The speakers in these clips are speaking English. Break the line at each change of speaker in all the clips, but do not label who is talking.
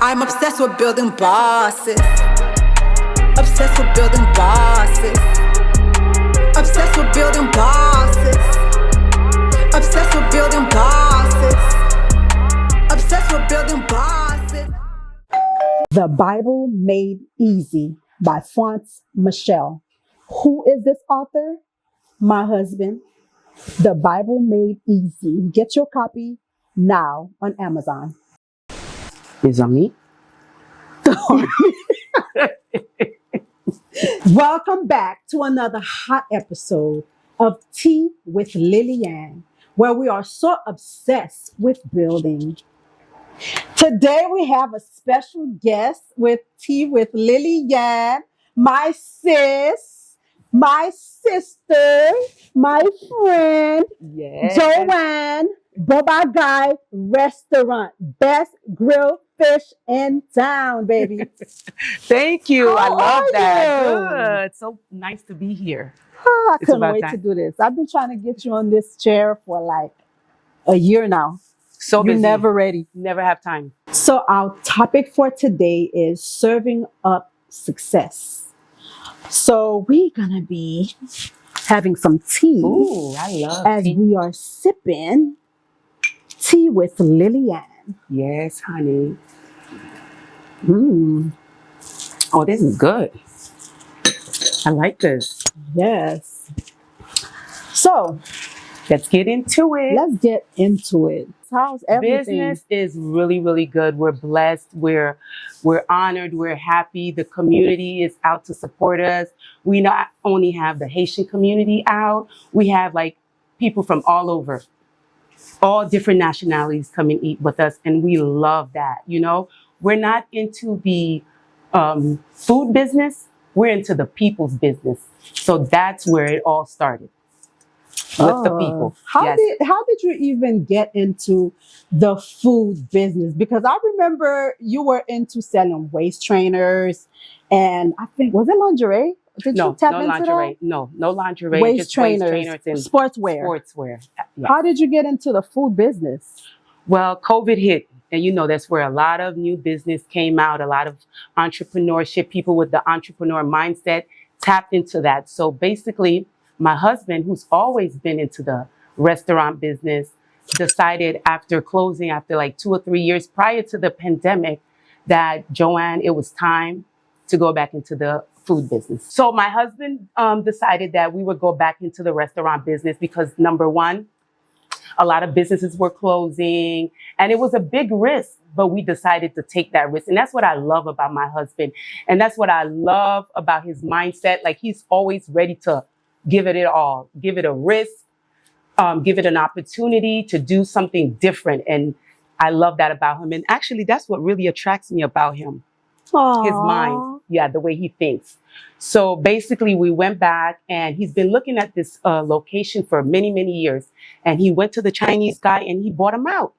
I'm obsessed with building bosses. Obsessed with building bosses. Obsessed with building bosses. Obsessed with building bosses. Obsessed with building bosses.
The Bible Made Easy by Joanne Michel. Who is this author? My husband. The Bible Made Easy. Get your copy now on Amazon.
Is that me?
Welcome back to another hot episode of Tea with Lillian, where we are so obsessed with building. Today we have a special guest with Tea with Lillian, my sis, my sister, my friend,
Yes.
Joanne Bon Bagay Restaurant. Best grilled fish in town, baby.
Thank you. I
How
love
are
that.
you?
Good. So nice to be here.
Oh, I
It's
couldn't
about
wait
time.
to do this. I've been trying to get you on this chair for like a year now.
So
You're
busy.
never ready.
Never have time.
So our topic for today is serving up success. So we're gonna be having some tea
Ooh, I love
as
tea.
we are sipping tea with Lillian.
Yes, honey.
Mm,
Oh, this is good. I like this.
yes. So
Let's get into it.
let's get into it. How's everything?
Business is really, really good. We're blessed. We're honored. We're happy. The community is out to support us. We not only have the Haitian community out, we have like people from all over, all different nationalities come and eat with us, and we love that. You know, we're not into the food business. We're into the people's business. So that's where it all started. With the people.
How
Yes.
did you even get into the food business? Because I remember you were into selling waist trainers, and I think was it lingerie? Did
No,
you tap
no
into
lingerie. No
that?
lingerie.
Waist
Just
trainers,
waist trainers and
sportswear.
sportswear. Yeah.
How did you get into the food business?
Well, COVID hit, and you know that's where a lot of new business came out. A lot of entrepreneurship, people with the entrepreneur mindset tapped into that. So basically, my husband, who's always been into the restaurant business, decided after closing, after like 2 or 3 years prior to the pandemic, that Joanne, it was time to go back into the food business. So my husband decided that we would go back into the restaurant business because number one, a lot of businesses were closing and it was a big risk, but we decided to take that risk. And that's what I love about my husband. And that's what I love about his mindset. Like he's always ready to give it all, give it a risk, give it an opportunity to do something different. And I love that about him. And actually, that's what really attracts me about him. His mind. Yeah, the way he thinks. So basically, we went back and he's been looking at this location for many, many years. And he went to the Chinese guy and he bought him out.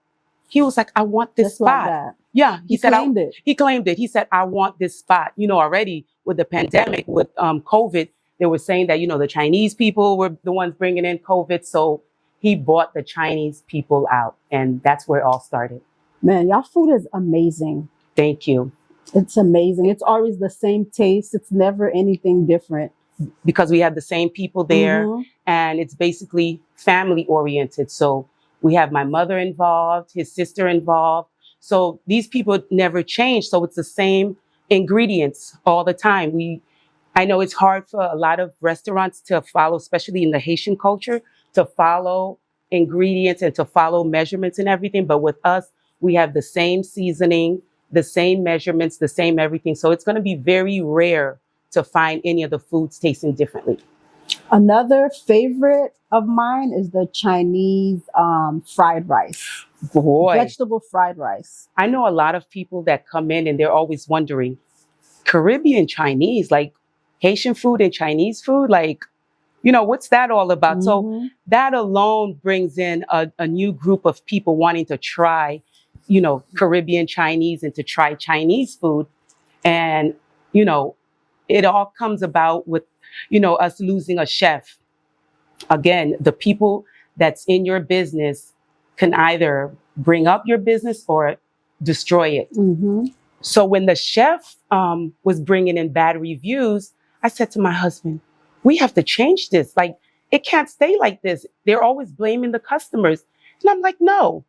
He was like, I want this
Just like
spot.
that.
Yeah,
He claimed it.
He claimed it. He said, I want this spot. You know, already with the pandemic, with COVID, they were saying that, you know, the Chinese people were the ones bringing in COVID. So he bought the Chinese people out. And that's where it all started.
Man, y'all food is amazing.
Thank you.
It's amazing. It's always the same taste. It's never anything different.
Because we have the same people there
Mhm.
and it's basically family oriented. So we have my mother involved, his sister involved. So these people never change. So it's the same ingredients all the time. I know it's hard for a lot of restaurants to follow, especially in the Haitian culture, to follow ingredients and to follow measurements and everything. But with us, we have the same seasoning, the same measurements, the same everything. So it's going to be very rare to find any of the foods tasting differently.
Another favorite of mine is the Chinese fried rice.
Boy,
Vegetable fried rice.
I know a lot of people that come in and they're always wondering, Caribbean Chinese, like Haitian food and Chinese food, like, you know, what's that all about? So
Mhm.
that alone brings in a new group of people wanting to try, you know, Caribbean Chinese and to try Chinese food. And, you know, it all comes about with, you know, us losing a chef. Again, the people that's in your business can either bring up your business or destroy it.
Mhm.
So when the chef was bringing in bad reviews, I said to my husband, we have to change this. Like, it can't stay like this. They're always blaming the customers. And I'm like, no,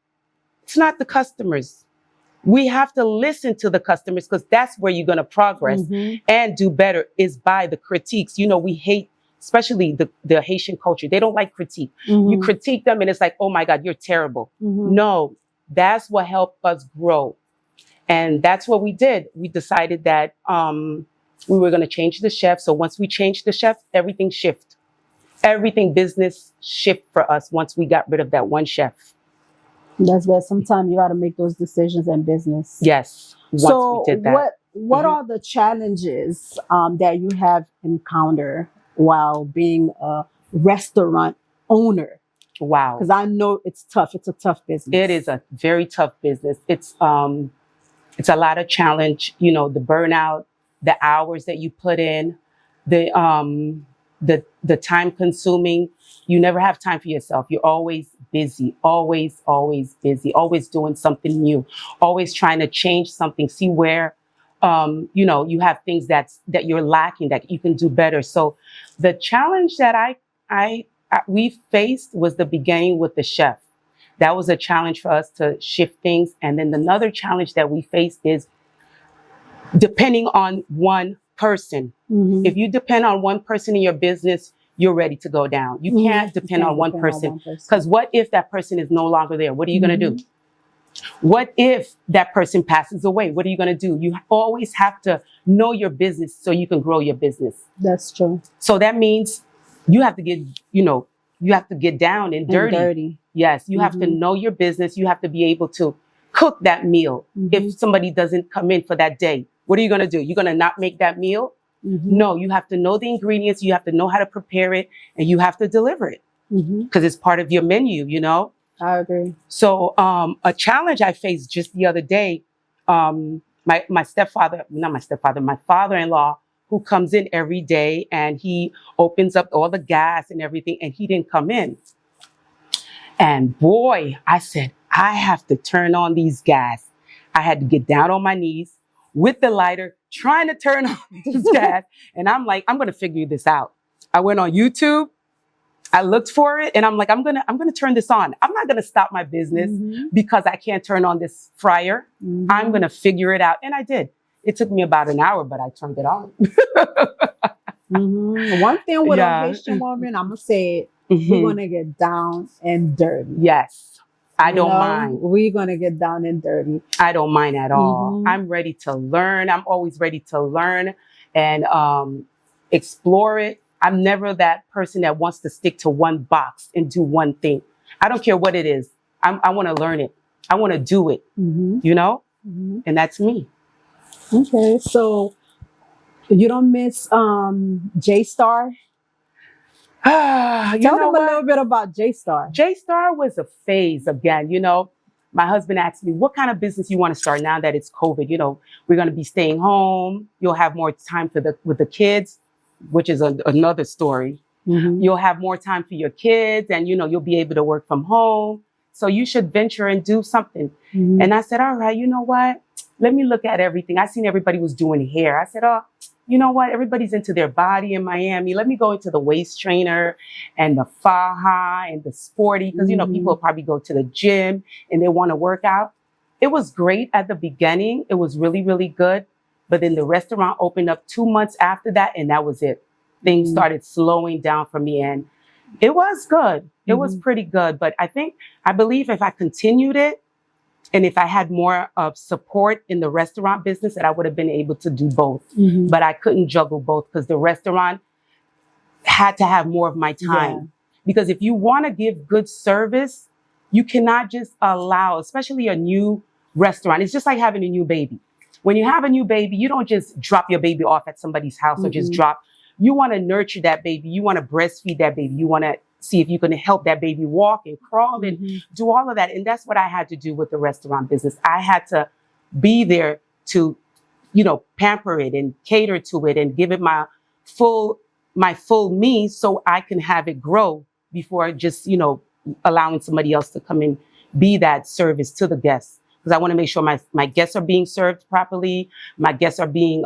it's not the customers. We have to listen to the customers, because that's where you're going to progress and do better, is by the critiques. You know, we hate, especially the Haitian culture. They don't like critique. You critique them and it's like, oh my God, you're terrible. No, that's what helped us grow. And that's what we did. We decided that we were going to change the chef. So once we changed the chef, everything shifted. Everything business shift for us once we got rid of that one chef.
That's where sometimes you got to make those decisions in business.
Yes.
So we did that. What are the challenges that you have encountered while being a restaurant owner?
Wow.
Because I know it's tough. It's a tough business.
It is a very tough business. It's a lot of challenge, you know, the burnout, the hours that you put in, the time consuming. You never have time for yourself. You're always busy, always busy, always doing something new, always trying to change something, see where, you know, you have things that you're lacking that you can do better. So the challenge that we faced was the beginning with the chef. That was a challenge for us to shift things. And then another challenge that we faced is depending on one person. If you depend on one person in your business, you're ready to go down. You can't depend on one person, because what if that person is no longer there? What are you going to do? What if that person passes away? What are you going to do? You always have to know your business so you can grow your business.
That's true.
So that means you have to get, you have to get down and dirty. Yes, you have to know your business. You have to be able to cook that meal. If somebody doesn't come in for that day, what are you going to do? You're going to not make that meal? No, you have to know the ingredients. You have to know how to prepare it, and you have to deliver it, because it's part of your menu, you know?
I agree.
So a challenge I faced just the other day, my father-in-law, who comes in every day and he opens up all the gas and everything, and he didn't come in. And boy, I said, I have to turn on these gas. I had to get down on my knees with the lighter, trying to turn on these gas. And I'm like, I'm going to figure this out. I went on YouTube. I looked for it, and I'm like, I'm gonna turn this on. I'm not gonna stop my business because I can't turn on this fryer. I'm gonna figure it out. And I did. It took me about an hour, but I turned it on.
One thing with a Haitian woman, I'm gonna say it, we're gonna get down and dirty.
Yes. I don't mind.
We're gonna get down and dirty.
I don't mind at all. I'm ready to learn. I'm always ready to learn and explore it. I'm never that person that wants to stick to one box and do one thing. I don't care what it is. I want to learn it. I want to do it, you know? And that's me.
Okay. So you don't miss J-Star? Tell them a little bit about J-Star.
J-Star was a phase again. You know, my husband asked me, what kind of business you want to start now that it's COVID? You know, we're going to be staying home. You'll have more time with the kids, which is another story. You'll have more time for your kids, and, you know, you'll be able to work from home. So you should venture and do something. And I said, all right, you know what? Let me look at everything. I seen everybody was doing hair. I said, oh, you know what? Everybody's into their body in Miami. Let me go into the waist trainer and the faja and the sporty, because, you know, people probably go to the gym and they want to work out. It was great at the beginning. It was really, really good. But then the restaurant opened up 2 months after that, and that was it. Things started slowing down for me, and it was good. It was pretty good. But I believe if I continued it, and if I had more of support in the restaurant business, that I would have been able to do both. But I couldn't juggle both, because the restaurant had to have more of my time. Because if you want to give good service, you cannot just allow, especially a new restaurant. It's just like having a new baby. When you have a new baby, you don't just drop your baby off at somebody's house or just drop. You want to nurture that baby. You want to breastfeed that baby. You want to see if you can help that baby walk and crawl and do all of that. And that's what I had to do with the restaurant business. I had to be there to, you know, pamper it and cater to it and give it my full me, so I can have it grow before just, you know, allowing somebody else to come and be that service to the guests. because I want to make sure my guests are being served properly. My guests are being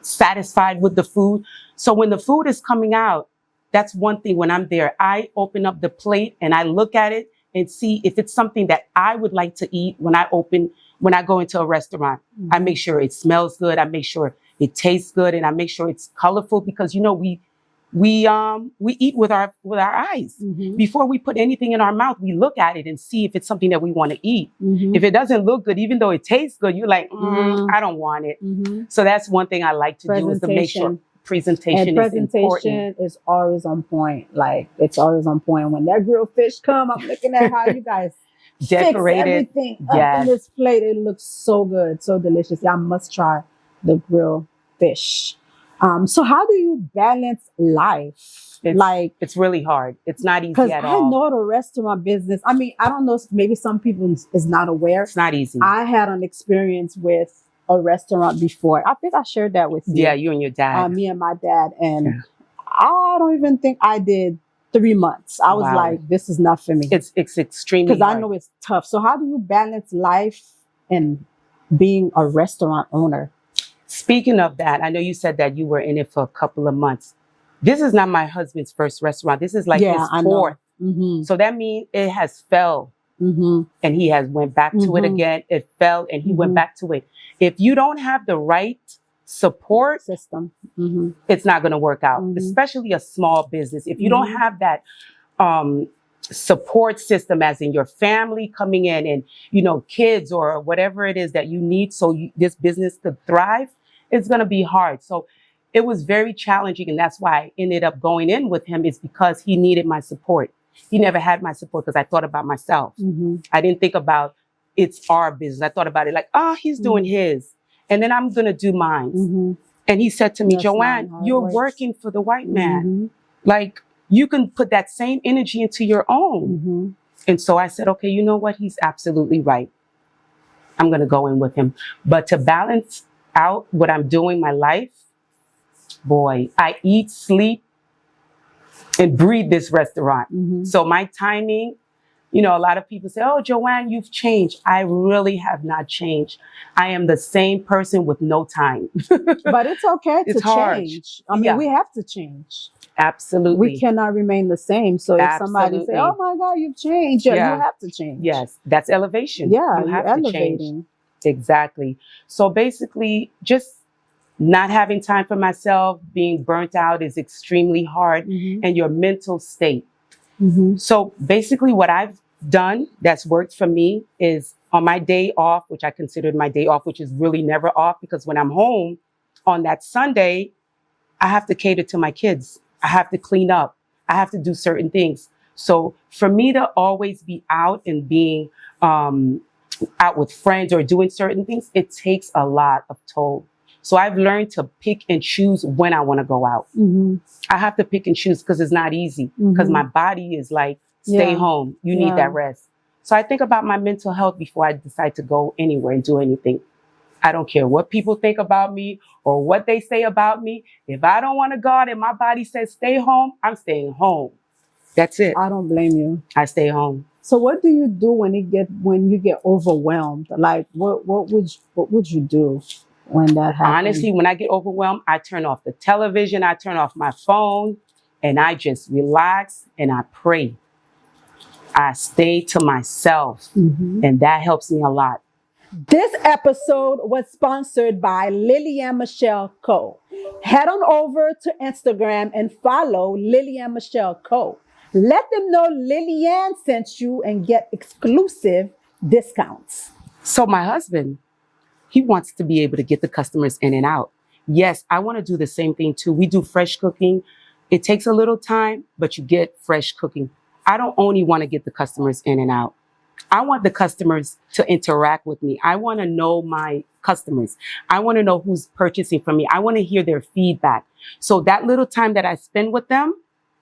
satisfied with the food. So when the food is coming out, that's one thing. When I'm there, I open up the plate and I look at it and see if it's something that I would like to eat when I go into a restaurant. I make sure it smells good. I make sure it tastes good, and I make sure it's colorful, because we eat with our eyes. Before we put anything in our mouth, we look at it and see if it's something that we want to eat. If it doesn't look good, even though it tastes good, you're like, I don't want it. So that's one thing I like to do, is to make sure presentation is important.
Is always on point. Like, it's always on point. When that grilled fish come, I'm looking at how you guys
decorated
fix everything up in this plate. It looks so good, so delicious. I must try the grilled fish. So how do you balance life?
It's really hard. It's not easy at all.
I know the restaurant business. I mean, I don't know, maybe some people is not aware.
It's not easy.
I had an experience with a restaurant before. I think I shared that with you.
Yeah, you and your dad.
Me and my dad. And I don't even think I did 3 months. I was like, this is not for me.
It's extremely hard.
Because I know it's tough. So how do you balance life and being a restaurant owner?
Speaking of that, I know you said that you were in it for a couple of months. This is not my husband's first restaurant. This is like his fourth. So that means it has fell. And he has went back to it again. It fell and he went back to it. If you don't have the right support system, it's not going to work out, especially a small business. If you don't have that support system, as in your family coming in and, kids or whatever it is that you need so this business could thrive, it's going to be hard. So it was very challenging. And that's why I ended up going in with him, is because he needed my support. He never had my support because I thought about myself. I didn't think about it's our business. I thought about it like, he's doing his, and then I'm going to do mine. And he said to me, Joanne, you're working for the white man. Like, you can put that same energy into your own. And so I said, okay, you know what? He's absolutely right. I'm going to go in with him. But to balance out what I'm doing, my life, boy, I eat, sleep, and breathe this restaurant. So my timing, a lot of people say, oh, Joanne, you've changed. I really have not changed. I am the same person with no time.
But it's okay to change. I mean, we have to change.
Absolutely.
We cannot remain the same. So if somebody say, oh my God, you've changed, you have to change.
Yes, that's elevation.
Yeah,
you have
you're
to
elevating.
Change. Exactly. So basically, just not having time for myself, being burnt out is extremely hard, and your mental state. So basically what I've done that's worked for me is on my day off, which I considered my day off, which is really never off, because when I'm home on that Sunday, I have to cater to my kids. I have to clean up. I have to do certain things. So for me to always be out and being out with friends or doing certain things, it takes a lot of toll. So I've learned to pick and choose when I want to go out. I have to pick and choose because it's not easy, because my body is like, stay home. You need that rest. So I think about my mental health before I decide to go anywhere and do anything. I don't care what people think about me or what they say about me. If I don't want to go out and my body says stay home, I'm staying home. That's it.
I don't blame you.
I stay home.
So what do you do when you get overwhelmed? Like what would you do when that happens?
Honestly, when I get overwhelmed, I turn off the television, I turn off my phone, and I just relax and I pray. I stay to myself, and that helps me a lot.
This episode was sponsored by Lillian Michel Co. Head on over to Instagram and follow Lillian Michel Co. Let them know Lillian sent you and get exclusive discounts.
So my husband, he wants to be able to get the customers in and out. Yes, I want to do the same thing too. We do fresh cooking. It takes a little time, but you get fresh cooking. I don't only want to get the customers in and out. I want the customers to interact with me. I want to know my customers. I want to know who's purchasing from me. I want to hear their feedback. So that little time that I spend with them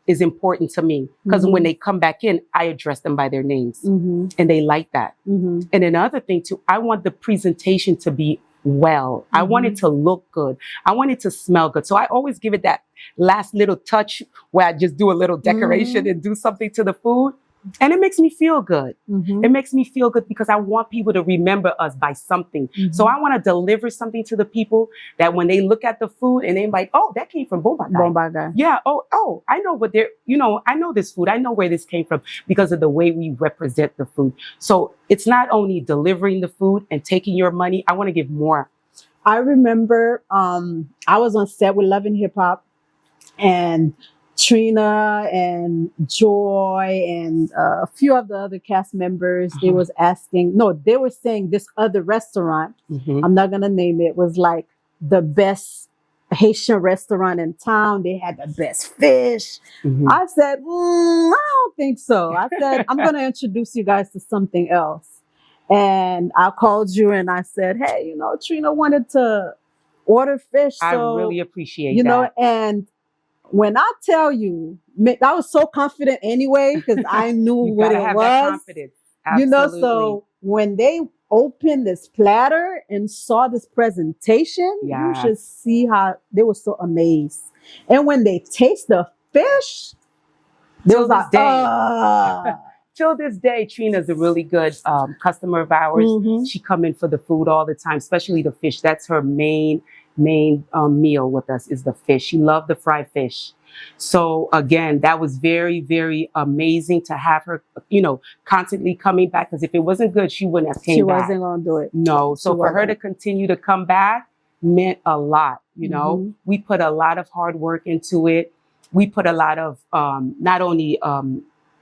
is important to me, because when they come back in, I address them by their names, and they like that. And another thing too, I want the presentation to be well. I want it to look good. I want it to smell good. So I always give it that last little touch where I just do a little decoration and do something to the food. And it makes me feel good.
Mhm.
It makes me feel good because I want people to remember us by something. So I want to deliver something to the people that when they look at the food and they're like, oh, that came from Bon Bagay.
Bon Bagay.
Yeah. Oh, I know what they're, I know this food. I know where this came from because of the way we represent the food. So it's not only delivering the food and taking your money. I want to give more.
I remember I was on set with Love and Hip Hop, and Trina and Joy and a few of the other cast members, they was asking, no, they were saying this other restaurant, I'm not going to name it, was like the best Haitian restaurant in town. They had the best fish. I said, I don't think so. I said, I'm going to introduce you guys to something else. And I called you and I said, hey, Trina wanted to order fish. So,
I really appreciate
that.
That.
And when I tell you, I was so confident anyway because I knew what it
have
was.
That confidence. Absolutely.
So when they opened this platter and saw this presentation, you should see how they were so amazed. And when they taste the fish, they was like,
till this day, Trina's a really good customer of ours. She come in for the food all the time, especially the fish. That's her main meal with us is the fish. She loved the fried fish. So again, that was very, very amazing to have her, constantly coming back. Because if it wasn't good, she wouldn't have came back.
She wasn't going to do it.
No. So for her to continue to come back meant a lot. We put a lot of hard work into it. We put a lot of not only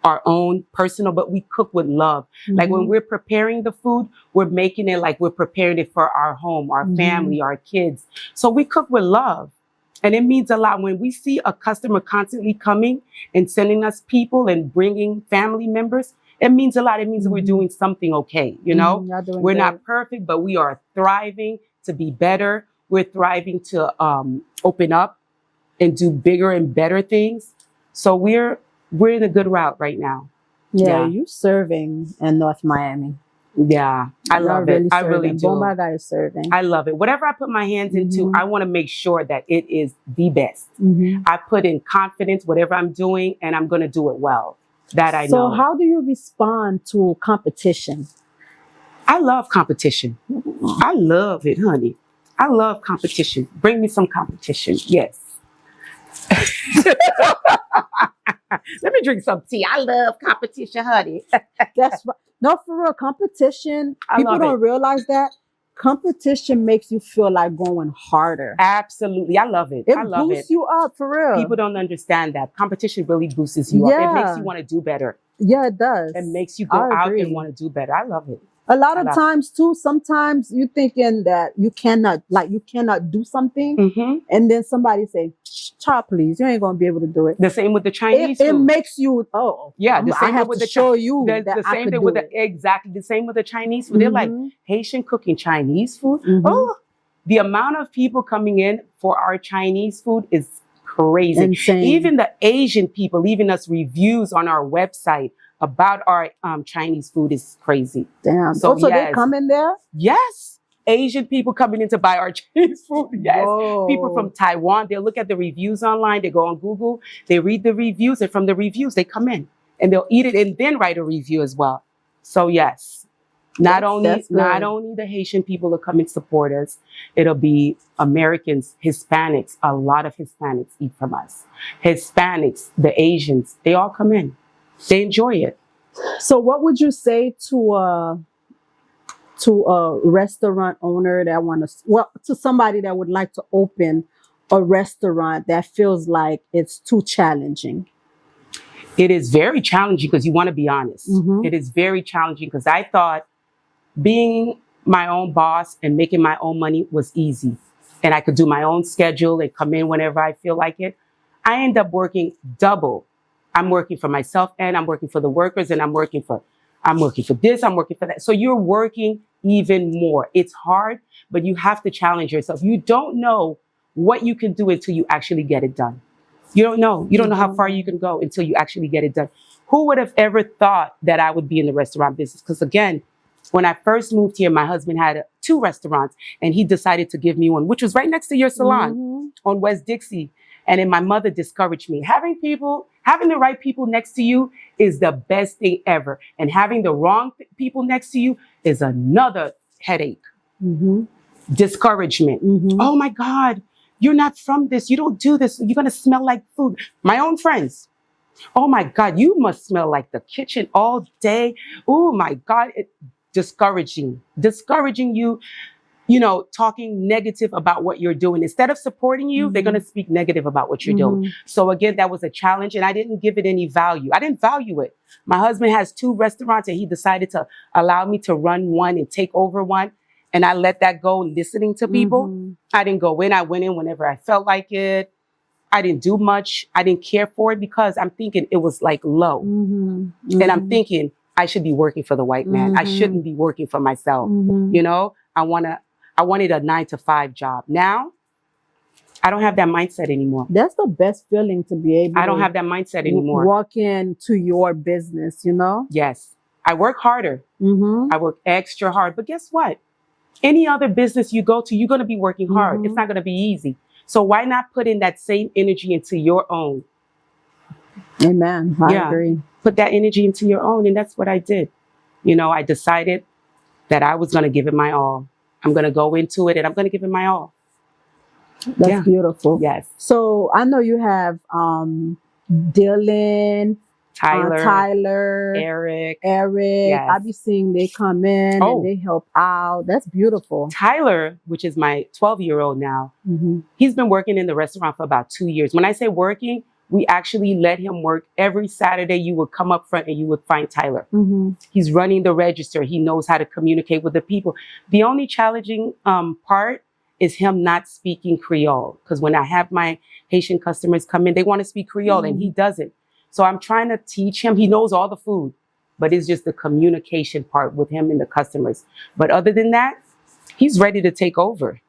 our own personal, but we cook with love. Like when we're preparing the food, we're making it like we're preparing it for our home, our family, our kids. So we cook with love. And it means a lot when we see a customer constantly coming and sending us people and bringing family members. It means a lot. It means we're doing something okay. We're not perfect, but we are thriving to be better. We're thriving to open up and do bigger and better things. So we're in a good route right now.
Yeah, you serving in North Miami.
Yeah, I love it. I really do.
Bon Bagay is serving.
I love it. Whatever I put my hands into, I want to make sure that it is the best. I put in confidence, whatever I'm doing, and I'm going to do it well. That I know.
So how do you respond to competition?
I love competition. I love it, honey. I love competition. Bring me some competition. Yes. Let me drink some tea. I love competition, honey.
That's right. No, for real, competition. People don't realize that competition makes you feel like going harder.
Absolutely. I love it. I love it.
It boosts you up, for real.
People don't understand that. Competition really boosts you up. It makes you want to do better.
Yeah, it does.
It makes you go out and want to do better. I love it.
A lot of times too, sometimes you're thinking that you cannot do something. And then somebody say, child, please, you ain't going to be able to do it.
The same with the Chinese food.
It makes you,
the same
I have
with
to show you that
the
I
same
could
thing
do
with
it.
Exactly. The same with the Chinese food. They're like, Haitian cooking Chinese food? Oh, the amount of people coming in for our Chinese food is crazy.
Insane.
Even the Asian people leaving us reviews on our website about our Chinese food is crazy.
Damn. So they come in there?
Yes. Asian people coming in to buy our Chinese food. Yes.
Whoa.
People from Taiwan, they'll look at the reviews online. They go on Google, they read the reviews, and from the reviews, they come in and they'll eat it and then write a review as well. So yes, not only the Haitian people will come and support us, it'll be Americans, Hispanics. A lot of Hispanics eat from us. Hispanics, the Asians, they all come in. They enjoy it.
So what would you say to a restaurant owner that to somebody that would like to open a restaurant that feels like it's too challenging?
It is very challenging because you want to be honest. It is very challenging because I thought being my own boss and making my own money was easy. And I could do my own schedule and come in whenever I feel like it. I end up working double. I'm working for myself and I'm working for the workers and I'm working for this, I'm working for that. So you're working even more. It's hard, but you have to challenge yourself. You don't know what you can do until you actually get it done. You don't know. You don't know how far you can go until you actually get it done. Who would have ever thought that I would be in the restaurant business? Because again, when I first moved here, my husband had 2 restaurants and he decided to give me one, which was right next to your salon on West Dixie. And then my mother discouraged me. Having people Having the right people next to you is the best thing ever. And having the wrong people next to you is another headache.
Mm-hmm.
Discouragement.
Mm-hmm.
Oh my God, you're not from this. You don't do this. You're going to smell like food. My own friends. Oh my God, you must smell like the kitchen all day. Oh my God, discouraging you, talking negative about what you're doing. Instead of supporting you, they're going to speak negative about what you're doing. So again, that was a challenge and I didn't give it any value. I didn't value it. My husband has 2 restaurants and he decided to allow me to run one and take over one. And I let that go listening to people. I didn't go in. I went in whenever I felt like it. I didn't do much. I didn't care for it because I'm thinking it was like low. And I'm thinking I should be working for the white man. I shouldn't be working for myself. I wanted a 9-to-5 job. Now, I don't have that mindset anymore.
That's the best feeling to be able
I don't have that mindset anymore.
Walk into your business,
Yes. I work harder. I work extra hard. But guess what? Any other business you go to, you're going to be working hard. It's not going to be easy. So why not put in that same energy into your own?
Amen. I agree.
Put that energy into your own. And that's what I did. I decided that I was going to give it my all. I'm going to go into it and I'm going to give it my all.
That's beautiful.
Yes.
So I know you have Dylan, Tyler,
Eric.
Yes. I be seeing they come in and they help out. That's beautiful.
Tyler, which is my 12-year-old now, he's been working in the restaurant for about 2 years. When I say working, we actually let him work every Saturday. You would come up front and you would find Tyler. He's running the register. He knows how to communicate with the people. The only challenging part is him not speaking Creole. Because when I have my Haitian customers come in, they want to speak Creole and he doesn't. So I'm trying to teach him. He knows all the food, but it's just the communication part with him and the customers. But other than that, he's ready to take over.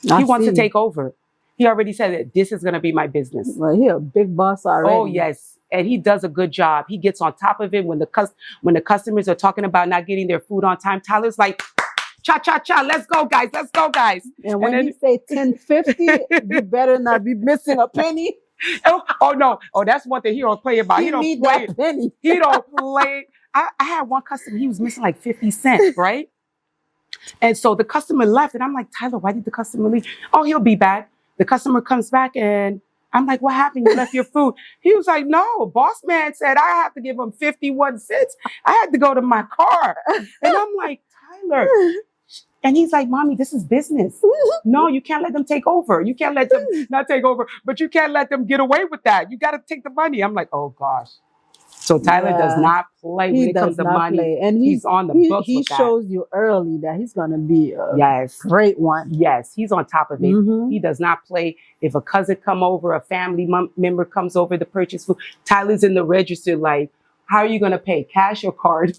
He wants to take over. He already said that this is going to be my business.
Well, he's a big boss already.
Oh, yes. And he does a good job. He gets on top of it when the customers are talking about not getting their food on time. Tyler's like, cha, cha, cha, let's go, guys. Let's go, guys.
And when you say 10.50, you better not be missing a penny.
Oh no! Oh, that's one thing he don't play about.
He don't play that penny.
He don't play. I had one customer. He was missing like 50 cents, right? And so the customer left, and I'm like, Tyler, why did the customer leave? Oh, he'll be back. The customer comes back, and I'm like, what happened? You left your food? He was like, no. Boss man said I have to give him 51 cents. I had to go to my car, and I'm like, Tyler. And he's like, Mommy, this is business. No, you can't let them take over. You can't let them not take over, but you can't let them get away with that. You got to take the money. I'm like, oh, gosh. So Tyler does not play when it comes to money.
And
he's on the books
He
with that.
shows you early that he's going to be a great one.
Yes, he's on top of it. He does not play. If a cousin come over, a family member comes over to purchase food, Tyler's in the register like, how are you going to pay? Cash or card?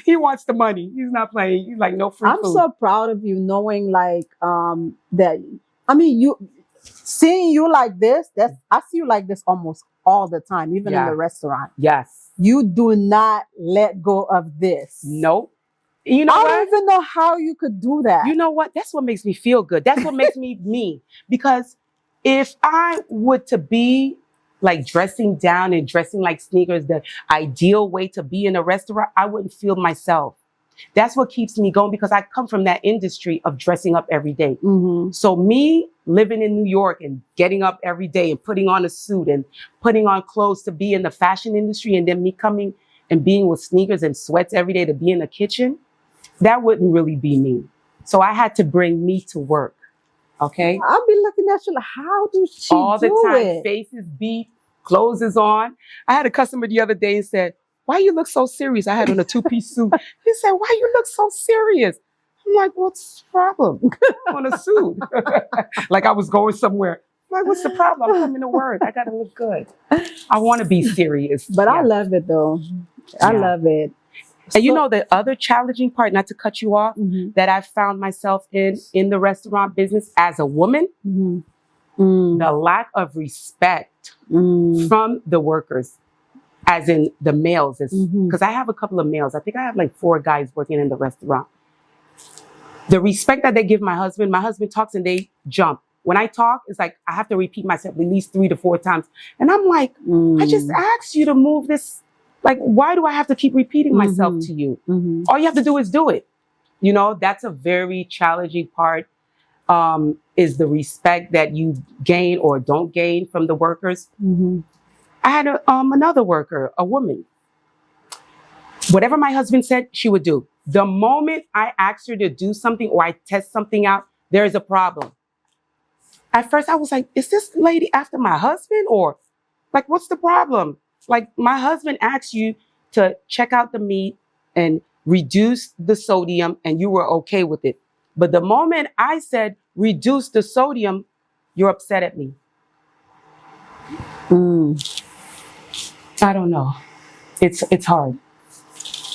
He wants the money. He's not playing. He's like, no free food.
I'm so proud of you knowing like that. I mean, seeing you like this, I see you like this almost all the time, even in the restaurant.
Yes.
You do not let go of this.
Nope. You know
I
what?
don't even know how you could do that.
You know what? That's what makes me feel good. That's what makes me me. Because if I would to be like dressing down and dressing like sneakers, the ideal way to be in a restaurant, I wouldn't feel myself. That's what keeps me going because I come from that industry of dressing up every day. So me living in New York and getting up every day and putting on a suit and putting on clothes to be in the fashion industry and then me coming and being with sneakers and sweats every day to be in the kitchen, that wouldn't really be me. So I had to bring me to work. Okay.
I'll be looking at you like, how do she
all the
do
time?
it?
Faces beat, clothes is on. I had a customer the other day and said, why you look so serious? I had on a 2-piece suit. He said, why you look so serious? I'm like, what's the problem? On a suit. Like I was going somewhere. I'm like, what's the problem? I'm coming to work. I got to look good. I want to be serious.
But I love it though. I love it.
And you know, the other challenging part, not to cut you off, that I found myself in the restaurant business as a woman, the lack of respect from the workers, as in the males. Because I have a couple of males. I think I have like 4 guys working in the restaurant. The respect that they give my husband talks and they jump. When I talk, it's like I have to repeat myself at least 3 to 4 times. And I'm like, I just asked you to move this. Like, why do I have to keep repeating myself to you? All you have to do is do it. You know, that's a very challenging part, is the respect that you gain or don't gain from the workers. I had another worker, a woman. Whatever my husband said, she would do. The moment I asked her to do something or I test something out, there is a problem. At first, I was like, is this lady after my husband? Or like, what's the problem? Like, my husband asked you to check out the meat and reduce the sodium, and you were okay with it. But the moment I said, reduce the sodium, you're upset at me. I don't know. It's hard.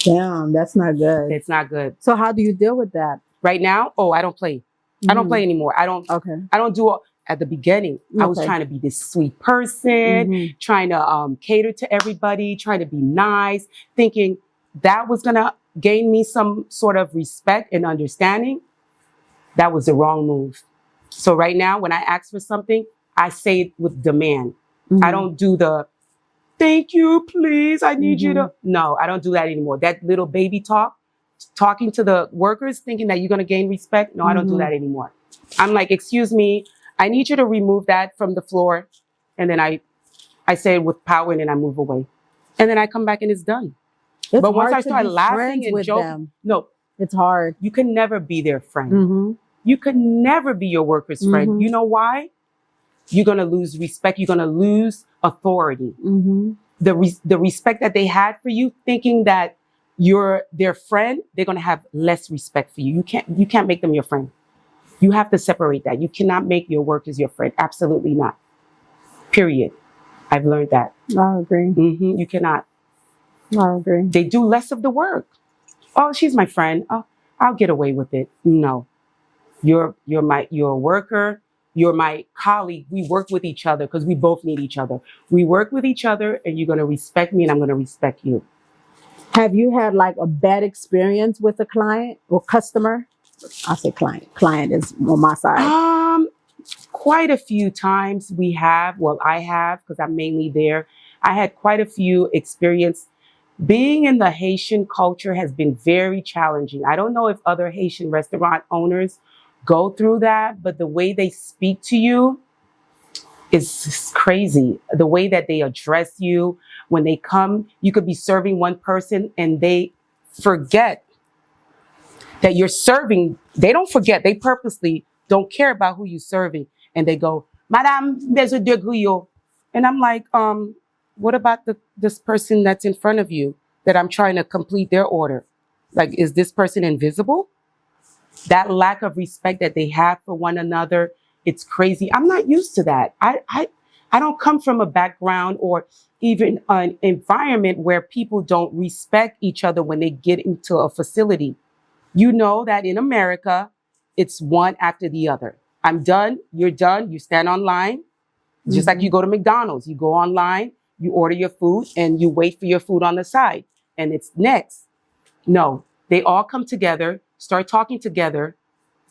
Damn, that's not good.
It's not good.
So how do you deal with that?
Right now, I don't play. I don't play anymore. I don't do at the beginning. I was trying to be this sweet person, trying to cater to everybody, trying to be nice, thinking that was going to gain me some sort of respect and understanding. That was the wrong move. So right now, when I ask for something, I say it with demand. I don't do the, thank you, please, I need you to. No, I don't do that anymore. That little baby talk, talking to the workers, thinking that you're going to gain respect. No, I don't do that anymore. I'm like, excuse me, I need you to remove that from the floor. And then I say it with power, and then I move away. And then I come back and it's done. But once I start laughing and joking, no,
it's hard.
You can never be their friend. You can never be your worker's friend. You know why? You're going to lose respect. You're going to lose authority. The respect that they had for you, thinking that you're their friend, they're going to have less respect for you. You can't make them your friend. You have to separate that. You cannot make your workers your friend. Absolutely not. Period. I've learned that.
I agree.
You cannot.
I agree.
They do less of the work. Oh, she's my friend. Oh, I'll get away with it. No. You're a worker. You're my colleague. We work with each other because we both need each other. We work with each other, and you're going to respect me and I'm going to respect you.
Have you had like a bad experience with a client or customer? I say client. Client is on my side.
Quite a few times we have. Well, I have, because I'm mainly there. I had quite a few experience. Being in the Haitian culture has been very challenging. I don't know if other Haitian restaurant owners go through that, but the way they speak to you is crazy. The way that they address you when they come, you could be serving one person and they forget that you're serving. They don't forget. They purposely don't care about who you're serving. And they go, Madame, besoin de gruyot. And I'm like, what about this person that's in front of you that I'm trying to complete their order? Like, is this person invisible? That lack of respect that they have for one another, it's crazy. I'm not used to that. I don't come from a background or even an environment where people don't respect each other when they get into a facility. You know that in America, it's one after the other. I'm done, you're done, you stand online. Just like you go to McDonald's, you go online, you order your food, and you wait for your food on the side, and it's next. No, they all come together, start talking together,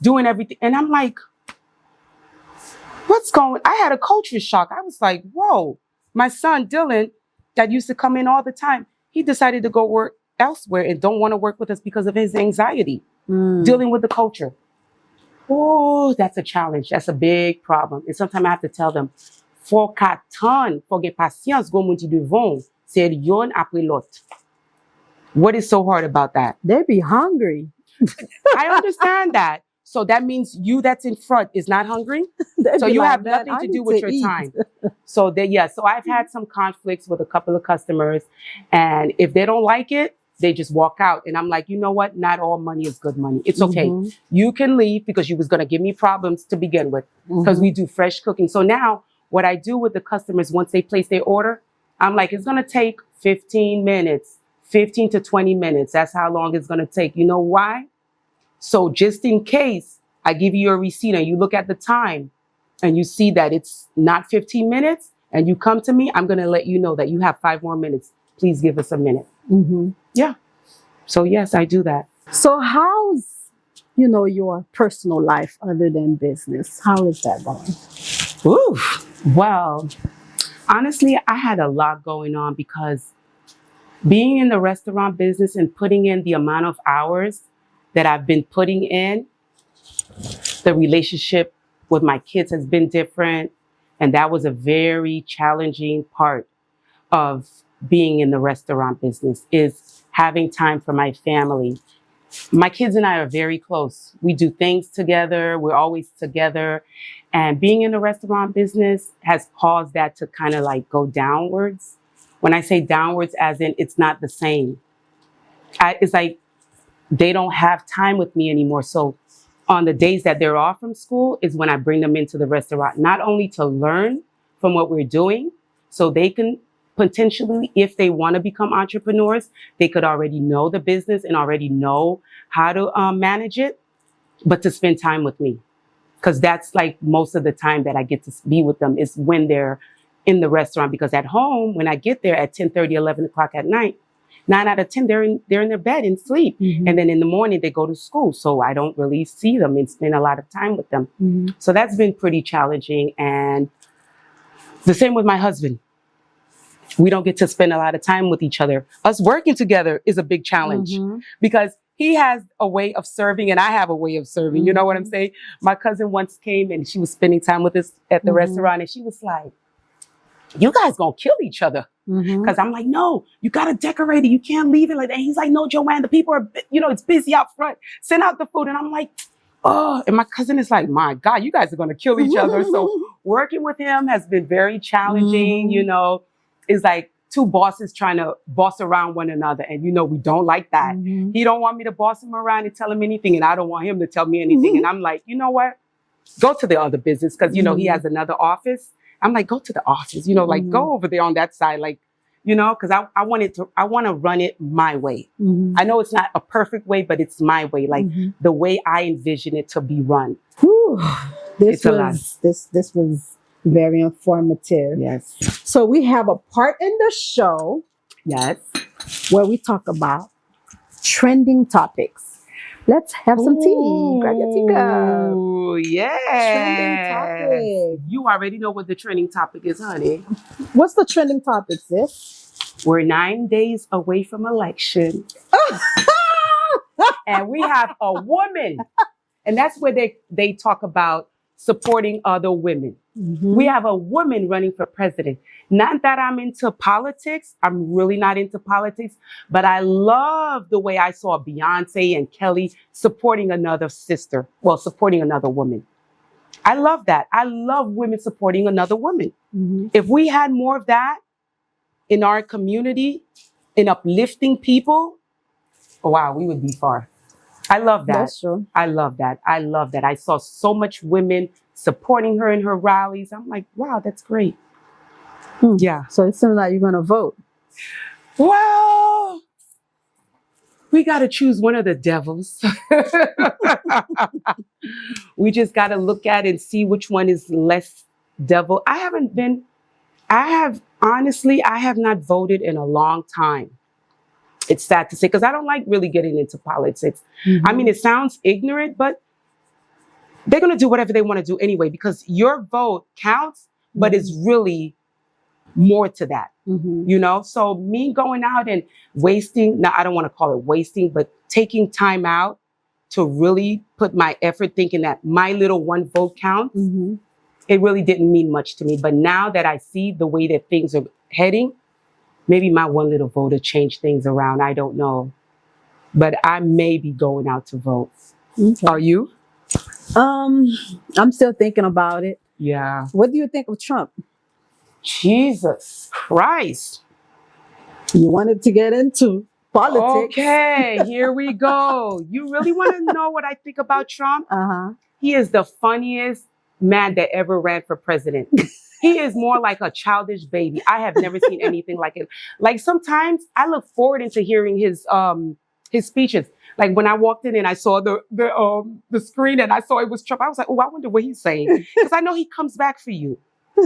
doing everything. And I'm like, I had a culture shock. I was like, whoa, my son, Dylan, that used to come in all the time, he decided to go work elsewhere and don't want to work with us because of his anxiety, dealing with the culture. Oh, that's a challenge. That's a big problem. And sometimes I have to tell them, faut qu'attendre, faut get patience, go monter devant, c'est yon après l'autre. What is so hard about that?
They be hungry.
I understand that. So that means you that's in front is not hungry. So you have nothing to do with your time. So I've had some conflicts with a couple of customers, and if they don't like it, they just walk out. And I'm like, you know what? Not all money is good money. It's okay. You can leave because you was going to give me problems to begin with, because we do fresh cooking. So now what I do with the customers, once they place their order, I'm like, it's going to take 15 minutes, 15 to 20 minutes. That's how long it's going to take. You know why? So just in case I give you a receipt and you look at the time and you see that it's not 15 minutes and you come to me, I'm going to let you know that you have 5 more minutes. Please give us a minute. Yeah. So yes, I do that.
So how's your personal life other than business? How is that going?
Ooh, well, honestly, I had a lot going on because being in the restaurant business and putting in the amount of hours that I've been putting in, the relationship with my kids has been different. And that was a very challenging part of being in the restaurant business, is having time for my family. My kids and I are very close. We do things together. We're always together. And being in the restaurant business has caused that to kind of like go downwards. When I say downwards, as in it's not the same. It's like they don't have time with me anymore. So on the days that they're off from school is when I bring them into the restaurant, not only to learn from what we're doing, so they can potentially, if they want to become entrepreneurs, they could already know the business and already know how to manage it, but to spend time with me. Because that's like most of the time that I get to be with them is when they're in the restaurant. Because at home, when I get there at 10:30, 11 o'clock at night, 9 out of 10, they're in their bed and sleep.
Mm-hmm.
And then in the morning, they go to school. So I don't really see them and spend a lot of time with them.
Mm-hmm.
So that's been pretty challenging. And the same with my husband. We don't get to spend a lot of time with each other. Us working together is a big challenge because he has a way of serving and I have a way of serving. You know what I'm saying? My cousin once came and she was spending time with us at the restaurant and she was like, "You guys gonna kill each other." Because I'm like, "No, you gotta decorate it. You can't leave it like that." And he's like, "No, Joanne, the people are, it's busy out front. Send out the food." And I'm like, "Oh," and my cousin is like, "My God, you guys are gonna kill each other." So working with him has been very challenging. It's like two bosses trying to boss around one another. And we don't like that. He don't want me to boss him around and tell him anything. And I don't want him to tell me anything. And I'm like, you know what? Go to the other business. Because, he has another office. I'm like, go to the office, like go over there on that side. Like, because I want to run it my way. I know it's not a perfect way, but it's my way. Like the way I envision it to be run.
Whew. This was very informative.
Yes.
So we have a part in the show,
yes,
where we talk about trending topics. Let's have some tea. Grab your tea cup.
Oh, yeah.
Trending topic.
You already know what the trending topic is, honey.
What's the trending topic, sis?
We're 9 days away from election. And we have a woman. And that's where they talk about supporting other women. We have a woman running for president. Not that I'm into politics. I'm really not into politics. But I love the way I saw Beyonce and Kelly supporting another sister. Well, supporting another woman. I love that. I love women supporting another woman. If we had more of that in our community, in uplifting people, wow, we would be far. I love that.
That's true.
I love that. I love that. I saw so much women supporting her in her rallies. I'm like, wow, that's great. Yeah.
So it seems like you're going to vote.
Well, we got to choose one of the devils. We just got to look at it and see which one is less devil. I have not voted in a long time. It's sad to say, because I don't like really getting into politics. I mean, it sounds ignorant, but they're going to do whatever they want to do anyway, because your vote counts, but it's really more to that, So me going out and wasting, now I don't want to call it wasting, but taking time out to really put my effort thinking that my little one vote counts, it really didn't mean much to me. But now that I see the way that things are heading, maybe my one little vote will change things around. I don't know. But I may be going out to vote. Okay. Are you?
I'm still thinking about it.
Yeah.
What do you think of Trump?
Jesus Christ.
You wanted to get into politics.
Okay, here we go. You really want to know what I think about Trump? He is the funniest man that ever ran for president. He is more like a childish baby. I have never seen anything like it. Like sometimes I look forward into hearing his speeches. Like when I walked in and I saw the screen and I saw it was Trump, I was like, oh, I wonder what he's saying. Because I know he comes back for you.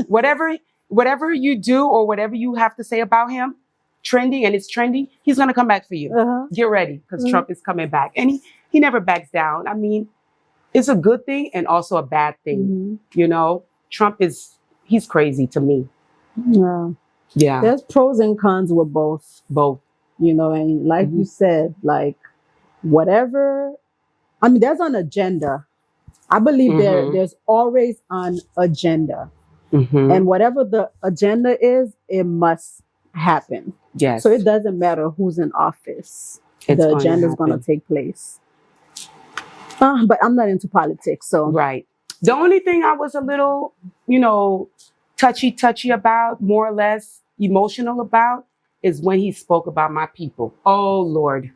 Whatever you do or whatever you have to say about him, trending and it's trending, he's going to come back for you. Get ready because Trump is coming back. And he never backs down. I mean, it's a good thing and also a bad thing. You know, Trump he's crazy to me.
Yeah.
Yeah.
There's pros and cons with both.
Both.
You know, and like you said, like whatever, I mean, there's an agenda. I believe there's always an agenda. And whatever the agenda is, it must happen.
Yes.
So it doesn't matter who's in office. The agenda is going to take place. But I'm not into politics, so.
Right. The only thing I was a little, you know, touchy about, more or less emotional about, is when he spoke about my people. Oh, Lord.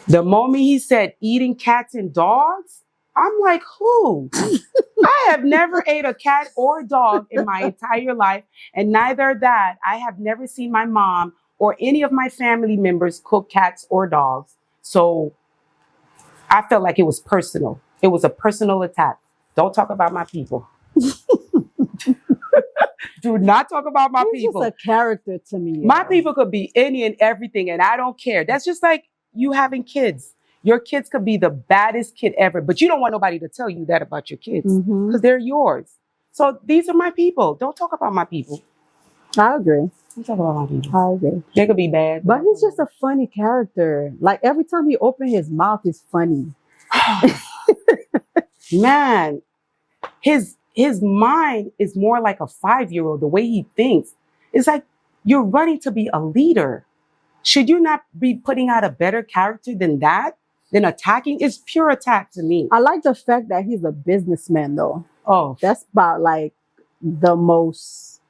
The moment he said eating cats and dogs, I'm like, who? I have never ate a cat or a dog in my entire life. And neither that, I have never seen my mom or any of my family members cook cats or dogs. So I felt like it was personal. It was a personal attack. Don't talk about my people. Do not talk about my people.
He's just a character to me.
My people could be any and everything, and I don't care. That's just like you having kids. Your kids could be the baddest kid ever, but you don't want nobody to tell you that about your kids because they're yours. So these are my people. Don't talk about my people.
I agree.
Don't talk about my people.
I agree.
They could be bad.
But he's just a funny character. Like every time he opens his mouth, it's funny.
Man, his mind is more like a 5-year-old. The way he thinks, it's like you're running to be a leader. Should you not be putting out a better character than that? Than attacking? It's pure attack to me.
I like the fact that he's a businessman, though.
Oh,
that's about like the most.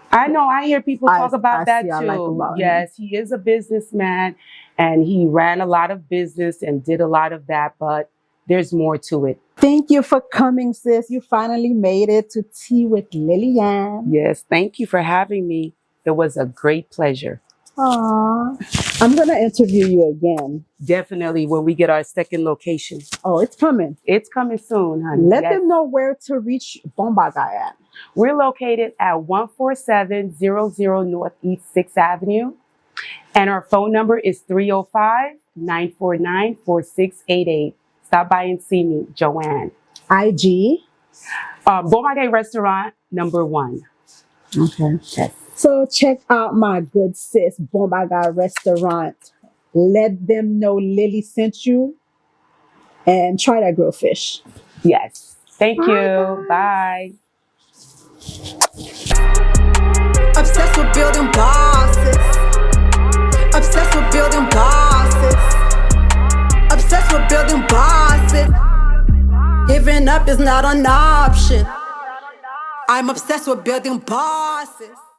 I know. I hear people talk about that too.
Like about
yes, he is a businessman, and he ran a lot of business and did a lot of that. But there's more to it.
Thank you for coming, sis. You finally made it to Tea with Lillian.
Yes, thank you for having me. It was a great pleasure.
Aww. I'm going to interview you again.
Definitely when we get our second location.
Oh, it's coming.
It's coming soon, honey.
Let them know where to reach Bon Bagay at.
We're located at 14700 Northeast 6th Avenue. And our phone number is 305-949-4688. Stop by and see me, Joanne.
IG?
Bon Bagay Restaurant, #1.
Okay.
Yes.
So check out my good sis, Bon Bagay Restaurant. Let them know Lily sent you. And try that grilled fish.
Yes. Thank you. Bye.
Obsessed with building bosses. Obsessed with building bosses. Obsessed with building bosses. Giving up is not an option. I'm obsessed with building bosses.